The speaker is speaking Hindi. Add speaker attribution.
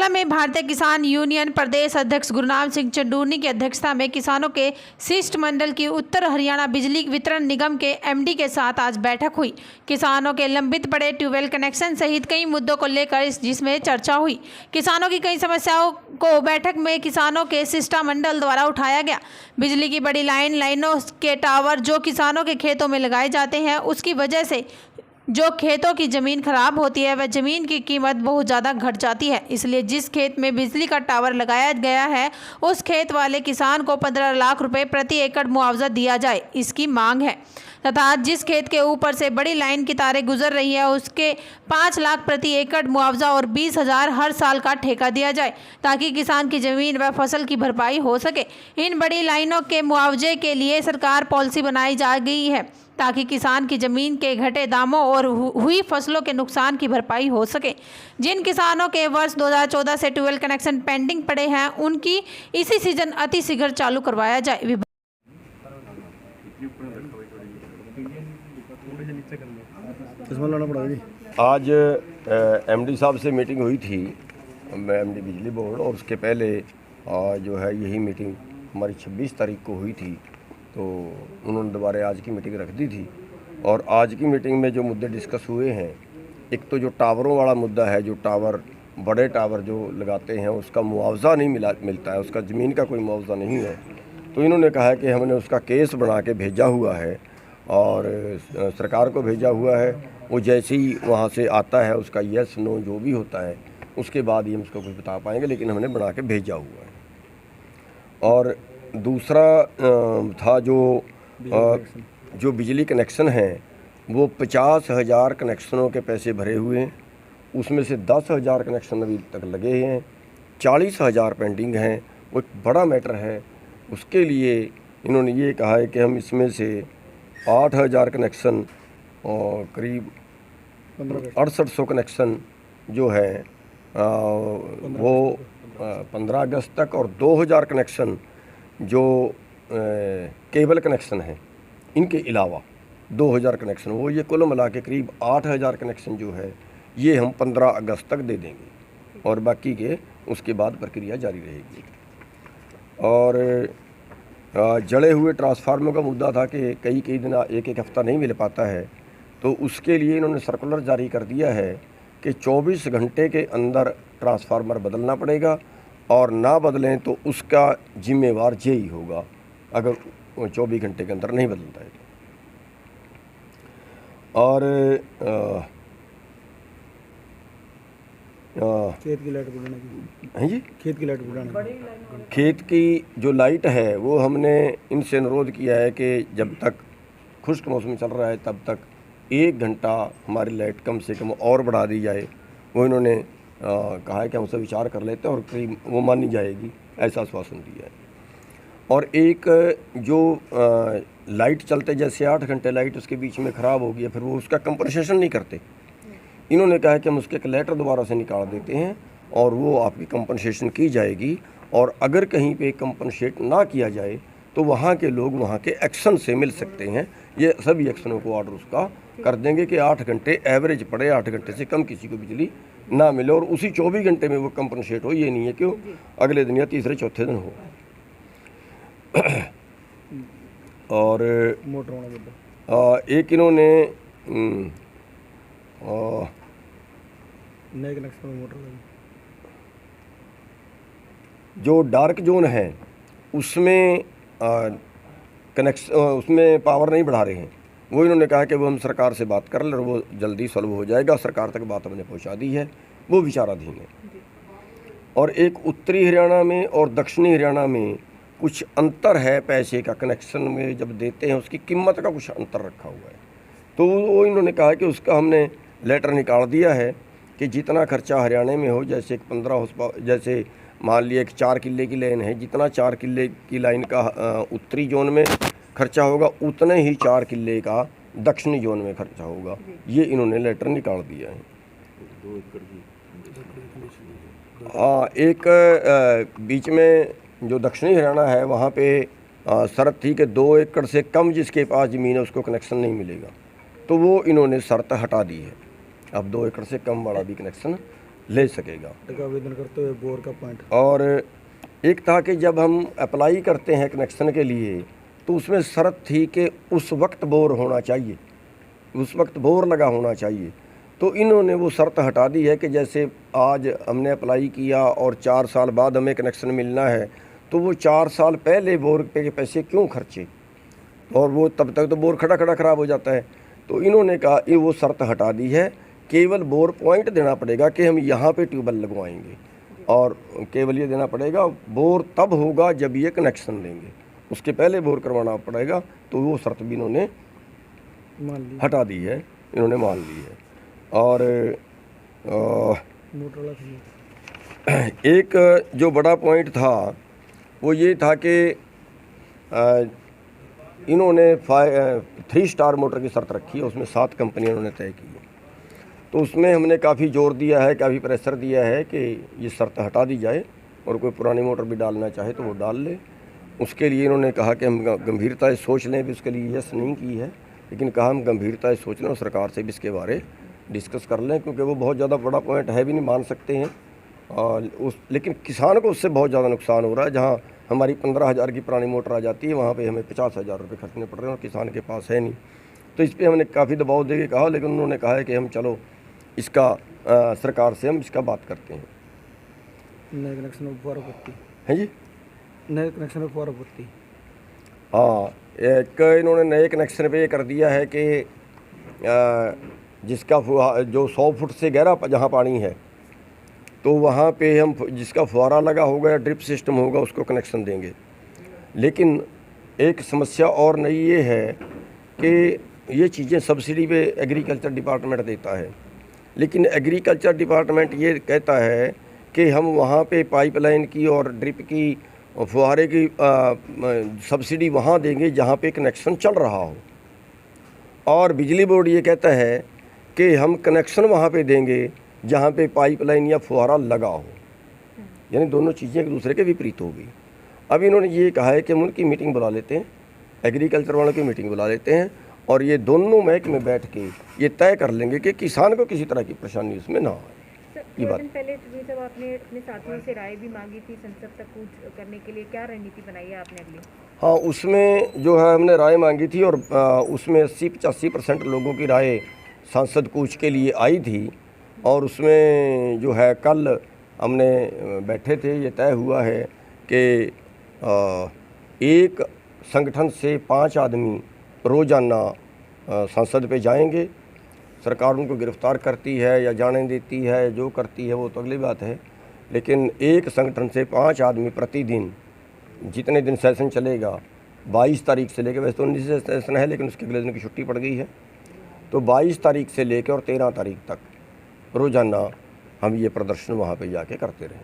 Speaker 1: पंचकुला में भारतीय किसान यूनियन प्रदेश अध्यक्ष गुरनाम सिंह चंडूरनी की अध्यक्षता में किसानों के शिष्टमंडल की उत्तर हरियाणा बिजली वितरण निगम के एमडी के साथ आज बैठक हुई। किसानों के लंबित पड़े ट्यूबवेल कनेक्शन सहित कई मुद्दों को लेकर जिसमें चर्चा हुई। किसानों की कई समस्याओं को बैठक में किसानों के शिष्टमंडल द्वारा उठाया गया। बिजली की बड़ी लाइनों के टावर जो किसानों के खेतों में लगाए जाते हैं, उसकी वजह से जो खेतों की ज़मीन खराब होती है वह ज़मीन की कीमत बहुत ज़्यादा घट जाती है। इसलिए जिस खेत में बिजली का टावर लगाया गया है उस खेत वाले किसान को 15 लाख रुपए प्रति एकड़ मुआवजा दिया जाए, इसकी मांग है। तथा जिस खेत के ऊपर से बड़ी लाइन की तारें गुजर रही है उसके 5 लाख प्रति एकड़ मुआवजा और 20,000 हर साल का ठेका दिया जाए, ताकि किसान की ज़मीन व फसल की भरपाई हो सके। इन बड़ी लाइनों के मुआवजे के लिए सरकार पॉलिसी बनाई जा गई है ताकि किसान की ज़मीन के घटे दामों और हुई फसलों के नुकसान की भरपाई हो सके। जिन किसानों के वर्ष 2014 से ट्यूबवेल कनेक्शन पेंडिंग पड़े हैं उनकी इसी सीजन अति शीघ्र चालू करवाया जाए।
Speaker 2: आज एमडी साहब से मीटिंग हुई थी, एमडी बिजली बोर्ड, और उसके पहले जो है यही मीटिंग हमारी 26 तारीख को हुई थी। तो उन्होंने दोबारा आज की मीटिंग रख दी थी। और आज की मीटिंग में जो मुद्दे डिस्कस हुए हैं, एक तो जो टावरों वाला मुद्दा है, जो टावर बड़े टावर जो लगाते हैं उसका मुआवजा नहीं मिलता है, उसका ज़मीन का कोई मुआवजा नहीं है। तो इन्होंने कहा कि हमने उसका केस बना के भेजा हुआ है और सरकार को भेजा हुआ है। वो जैसे ही वहाँ से आता है उसका यस नो जो भी होता है उसके बाद ही हम उसको कुछ बता पाएंगे, लेकिन हमने बना के भेजा हुआ है। और दूसरा था जो बिजली कनेक्शन हैं वो 50,000 कनेक्शनों के पैसे भरे हुए हैं, उसमें से 10,000 कनेक्शन अभी तक लगे हैं, 40,000 पेंडिंग हैं। वो एक बड़ा मैटर है। उसके लिए इन्होंने ये कहा है कि हम इसमें से 8,000 कनेक्शन और करीब 6800 कनेक्शन जो है वो 15 अगस्त तक, और 2,000 कनेक्शन जो केबल कनेक्शन हैं इनके अलावा 2,000 कनेक्शन, वो ये कुल मिला के करीब 8,000 कनेक्शन जो है ये हम 15 अगस्त तक दे देंगे और बाकी के उसके बाद प्रक्रिया जारी रहेगी। और जड़े हुए ट्रांसफार्मर का मुद्दा था कि कई दिन एक हफ़्ता नहीं मिल पाता है, तो उसके लिए इन्होंने सर्कुलर जारी कर दिया है कि 24 घंटे के अंदर ट्रांसफार्मर बदलना पड़ेगा, और ना बदलें तो उसका जिम्मेवार जेई होगा अगर 24 घंटे के अंदर नहीं बदलता है। और
Speaker 3: खेत की लाइट बुलाने
Speaker 2: हैं जी,
Speaker 3: खेत की लाइट बुलाने
Speaker 2: खेत की जो लाइट है वो हमने इनसे अनुरोध किया है कि जब तक खुश्क मौसम चल रहा है तब तक 1 घंटा हमारी लाइट कम से कम और बढ़ा दी जाए। वो इन्होंने कहा है कि हमसे विचार कर लेते हैं और करीब वो मानी जाएगी, ऐसा आश्वासन दिया है। और एक जो लाइट चलते जैसे 8 घंटे लाइट उसके बीच में ख़राब हो गई, फिर वो उसका कंपनसेशन नहीं करते। इन्होंने कहा है कि हम उसके एक लेटर दोबारा से निकाल देते हैं और वो आपकी कंपनसेशन की जाएगी, और अगर कहीं पे कंपनसेट ना किया जाए तो वहाँ के लोग वहाँ के एक्शन से मिल सकते हैं। ये सभी एक्शनों को ऑर्डर उसका कर देंगे कि 8 घंटे एवरेज पड़े, 8 घंटे से कम किसी को बिजली ना मिले, और उसी 24 घंटे में वो कंपनसेट हो। ये नहीं है कि अगले दिन या तीसरे चौथे दिन हो। और एक इन्होंने
Speaker 3: नए कनेक्शन में मोटर लगी,
Speaker 2: जो डार्क जोन है उसमें कनेक्शन उसमें पावर नहीं बढ़ा रहे हैं, वो इन्होंने कहा कि वो हम सरकार से बात कर लें और वो जल्दी सॉल्व हो जाएगा। सरकार तक बात हमने पहुंचा दी है, वो विचाराधीन है। और एक उत्तरी हरियाणा में और दक्षिणी हरियाणा में कुछ अंतर है पैसे का, कनेक्शन में जब देते हैं उसकी कीमत का कुछ अंतर रखा हुआ है। तो वो इन्होंने कहा कि उसका हमने लेटर निकाल दिया है कि जितना खर्चा हरियाणा में हो, जैसे 15 हॉर्स पावर, जैसे मान लिया एक 4 किले की लाइन है, जितना 4 किले की लाइन का उत्तरी जोन में खर्चा होगा उतने ही 4 किले का दक्षिणी जोन में खर्चा होगा। ये इन्होंने लेटर निकाल दिया है। हाँ, एक बीच में जो दक्षिणी हरियाणा है वहाँ पे शर्त थी कि 2 एकड़ से कम जिसके पास ज़मीन है उसको कनेक्शन नहीं मिलेगा, तो वो इन्होंने शर्त हटा दी है। अब 2 एकड़ से कम वाला भी कनेक्शन ले सकेगा।
Speaker 3: का आवेदन करते हुए बोर का पॉइंट।
Speaker 2: और एक था कि जब हम अप्लाई करते हैं कनेक्शन के लिए तो उसमें शर्त थी कि उस वक्त बोर होना चाहिए, उस वक्त बोर लगा होना चाहिए। तो इन्होंने वो शर्त हटा दी है कि जैसे आज हमने अप्लाई किया और 4 साल बाद हमें कनेक्शन मिलना है, तो वो 4 साल पहले बोर पे के पैसे क्यों खर्चे, और वो तब तक तो बोर खड़ा खड़ा ख़राब हो जाता है। तो इन्होंने कहा ये वो शर्त हटा दी है, केवल बोर पॉइंट देना पड़ेगा कि हम यहाँ पे ट्यूबवेल लगवाएंगे, और केवल ये देना पड़ेगा। बोर तब होगा जब ये कनेक्शन देंगे, उसके पहले बोर करवाना पड़ेगा। तो वो शर्त भी इन्होंने
Speaker 3: मान ली,
Speaker 2: हटा दी है, इन्होंने मान ली है। और
Speaker 3: मोटर वाला था।
Speaker 2: एक जो बड़ा पॉइंट था वो ये था कि इन्होंने 3 स्टार मोटर की शर्त रखी है, उसमें 7 कंपनियां इन्होंने तय की है। तो उसमें हमने काफ़ी जोर दिया है, काफ़ी प्रेशर दिया है कि ये शर्त हटा दी जाए, और कोई पुरानी मोटर भी डालना चाहे तो वो डाल ले। उसके लिए इन्होंने कहा कि हम गंभीरता से सोच लें, भी उसके लिए यस नहीं की है, लेकिन कहा हम गंभीरता से सोच लें और सरकार से भी इसके बारे डिस्कस कर लें, क्योंकि वो बहुत ज़्यादा बड़ा पॉइंट है भी नहीं, मान सकते हैं। लेकिन किसान को उससे बहुत ज़्यादा नुकसान हो रहा है। जहाँ हमारी 15,000 की पुरानी मोटर आ जाती है, वहाँ पे हमें 50,000 रुपये खर्चने पड़ रहे हैं और किसान के पास है नहीं। तो इस पर हमने काफ़ी दबाव दे के कहा, लेकिन उन्होंने कहा है कि हम चलो इसका सरकार से हम इसका बात करते हैं।
Speaker 3: नए कनेक्शन में फुहारा पत्ती
Speaker 2: हैं जी,
Speaker 3: नए कनेक्शन में फुहारा पत्ती।
Speaker 2: हाँ, एक इन्होंने नए कनेक्शन पे ये कर दिया है कि जिसका जो 100 फुट से गहरा जहाँ पानी है, तो वहाँ पे हम जिसका फुहारा लगा होगा या ड्रिप सिस्टम होगा उसको कनेक्शन देंगे। लेकिन एक समस्या और नई ये है कि ये चीज़ें सब्सिडी पे एग्रीकल्चर डिपार्टमेंट देता है, लेकिन एग्रीकल्चर डिपार्टमेंट ये कहता है कि हम वहाँ पे पाइपलाइन की और ड्रिप की और फुहारे की सब्सिडी वहाँ देंगे जहाँ पे कनेक्शन चल रहा हो, और बिजली बोर्ड ये कहता है कि हम कनेक्शन वहाँ पे देंगे जहाँ पे पाइपलाइन या फुहारा लगा हो। यानी दोनों चीज़ें एक दूसरे के विपरीत होगी। अब इन्होंने ये कहा है कि हम उनकी मीटिंग बुला लेते हैं, एग्रीकल्चर वालों की मीटिंग बुला लेते हैं, और ये दोनों महकमे में बैठ के ये तय कर लेंगे कि किसान को किसी तरह की परेशानी उसमें ना आए। ये बात
Speaker 4: पहले जब आपने अपने साथियों से राय भी मांगी थी संसद तक कूच करने के लिए, क्या रणनीति बनाई है आपने अगली?
Speaker 2: हाँ, उसमें जो है हमने राय मांगी थी, और उसमें 80-85% लोगों की राय सांसद कूच के लिए आई थी। और उसमें जो है कल हमने बैठे थे, ये तय हुआ है कि एक संगठन से 5 आदमी रोज़ाना संसद पे जाएंगे। सरकार उनको गिरफ्तार करती है या जाने देती है, जो करती है वो तो अगली बात है, लेकिन एक संगठन से 5 आदमी प्रतिदिन, जितने दिन सेशन चलेगा, 22 तारीख से लेकर, वैसे तो 19 से सेशन है लेकिन उसके अगले दिन की छुट्टी पड़ गई है, तो 22 तारीख से लेकर और 13 तारीख तक रोज़ाना हम ये प्रदर्शन वहाँ पे जाके करते रहें।